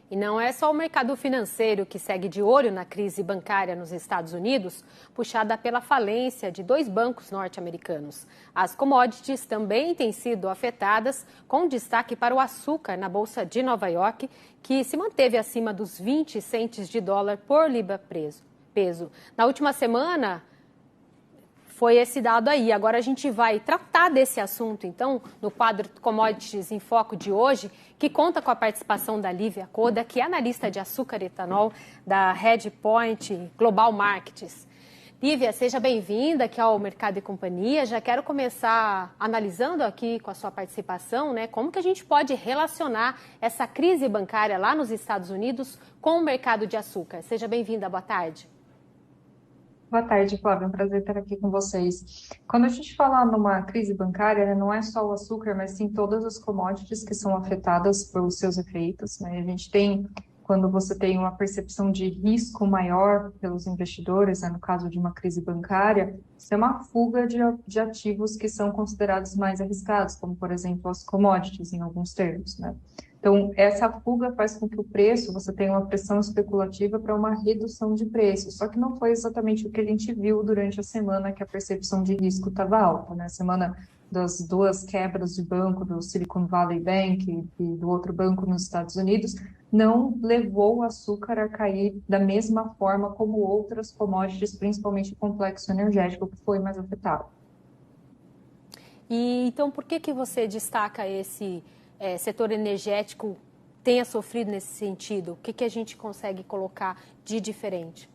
E não é só o mercado financeiro que segue de olho na crise bancária nos Estados Unidos, puxada pela falência de 2 bancos norte-americanos. As commodities também têm sido afetadas, com destaque para o açúcar na Bolsa de Nova York, que se manteve acima dos 20 centes de dólar por libra peso. Na última semana, foi esse dado aí. Agora a gente vai tratar desse assunto, então, no quadro Commodities em Foco de hoje, que conta com a participação da Lívia Coda, que é analista de açúcar e etanol da Redpoint Global Markets. Lívia, seja bem-vinda aqui ao Mercado e Companhia. Já quero começar analisando aqui com a sua participação, né, como que a gente pode relacionar essa crise bancária lá nos Estados Unidos com o mercado de açúcar. Seja bem-vinda, boa tarde. Boa tarde, Flávia. É um prazer estar aqui com vocês. Quando a gente fala numa crise bancária, né, não é só o açúcar, mas sim todas as commodities que são afetadas pelos seus efeitos, né? A gente tem, quando você tem uma percepção de risco maior pelos investidores, né, no caso de uma crise bancária, isso é uma fuga de ativos que são considerados mais arriscados, como, por exemplo, as commodities, em alguns termos, né? Então, essa fuga faz com que o preço, você tenha uma pressão especulativa para uma redução de preço. Só que não foi exatamente o que a gente viu durante a semana que a percepção de risco estava alta, né? A semana das 2 quebras de banco, do Silicon Valley Bank e do outro banco nos Estados Unidos, não levou o açúcar a cair da mesma forma como outras commodities, principalmente o complexo energético, que foi mais afetado. E então, por que você destaca esse setor energético tenha sofrido nesse sentido? O que a gente consegue colocar de diferente?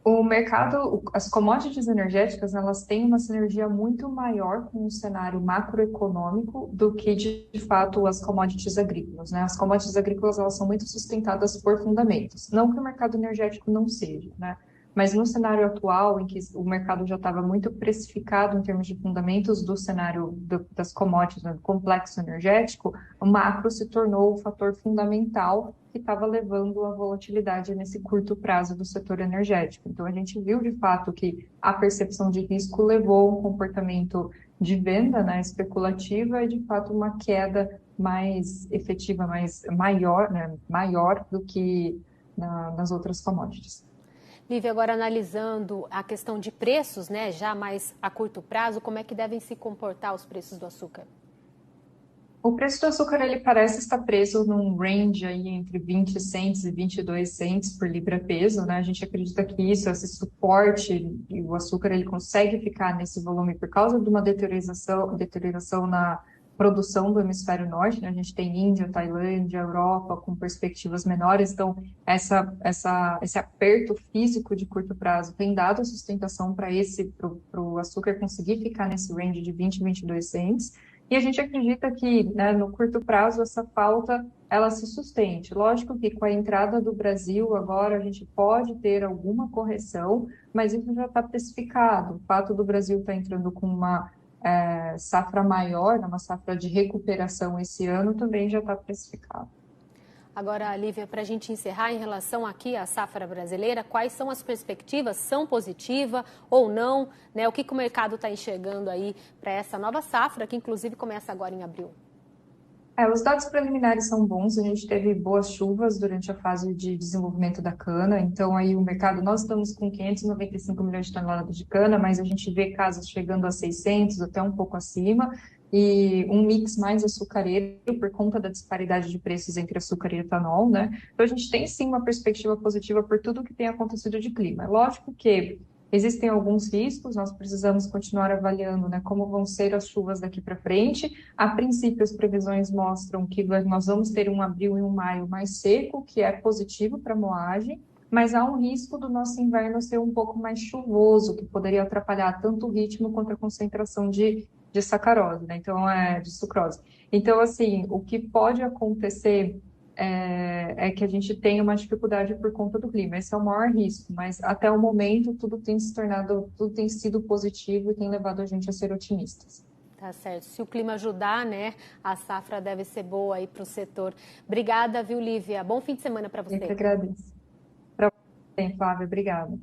O mercado, as commodities energéticas, elas têm uma sinergia muito maior com o cenário macroeconômico do que, de fato, as commodities agrícolas, né? As commodities agrícolas, elas são muito sustentadas por fundamentos. Não que o mercado energético não seja, né? Mas no cenário atual, em que o mercado já estava muito precificado em termos de fundamentos do cenário das commodities, né, do complexo energético, o macro se tornou o fator fundamental que estava levando a volatilidade nesse curto prazo do setor energético. Então, a gente viu, de fato, que a percepção de risco levou a um comportamento de venda, né, especulativa e, de fato, uma queda mais efetiva, maior, né, maior do que nas outras commodities. Lívia, agora analisando a questão de preços, né, já mais a curto prazo, como é que devem se comportar os preços do açúcar? O preço do açúcar, ele parece estar preso num range aí entre 20 cents e 22 cents por libra peso, né? A gente acredita que isso, esse suporte, e o açúcar, ele consegue ficar nesse volume por causa de uma deterioração na produção do hemisfério norte, né? A gente tem Índia, Tailândia, Europa com perspectivas menores, então esse aperto físico de curto prazo tem dado a sustentação para o açúcar conseguir ficar nesse range de 20 e 22 cents. E a gente acredita que, né, no curto prazo, essa pauta ela se sustente. Lógico que com a entrada do Brasil agora a gente pode ter alguma correção, mas isso já está precificado. O fato do Brasil estar entrando com uma safra maior, uma safra de recuperação esse ano, também já está precificado. Agora, Lívia, para a gente encerrar em relação aqui à safra brasileira, quais são as perspectivas? São positivas ou não? Né? O que o mercado está enxergando aí para essa nova safra, que inclusive começa agora em abril? Os dados preliminares são bons, a gente teve boas chuvas durante a fase de desenvolvimento da cana, então aí o mercado, nós estamos com 595 milhões de toneladas de cana, mas a gente vê casas chegando a 600, até um pouco acima, e um mix mais açucareiro por conta da disparidade de preços entre açúcar e etanol, né? Então a gente tem sim uma perspectiva positiva por tudo que tem acontecido de clima. É lógico que existem alguns riscos, nós precisamos continuar avaliando, né, como vão ser as chuvas daqui para frente. A princípio, as previsões mostram que nós vamos ter um abril e um maio mais seco, que é positivo para a moagem, mas há um risco do nosso inverno ser um pouco mais chuvoso, que poderia atrapalhar tanto o ritmo quanto a concentração de sacarose, né? Então, de sucrose. Então, assim, o que pode acontecer é que a gente tenha uma dificuldade por conta do clima. Esse é o maior risco, mas até o momento tudo tem sido positivo e tem levado a gente a ser otimistas. Tá certo. Se o clima ajudar, né, a safra deve ser boa aí para o setor. Obrigada, viu, Lívia? Bom fim de semana para Eu que você. agradeço. Para você, Flávia, obrigada.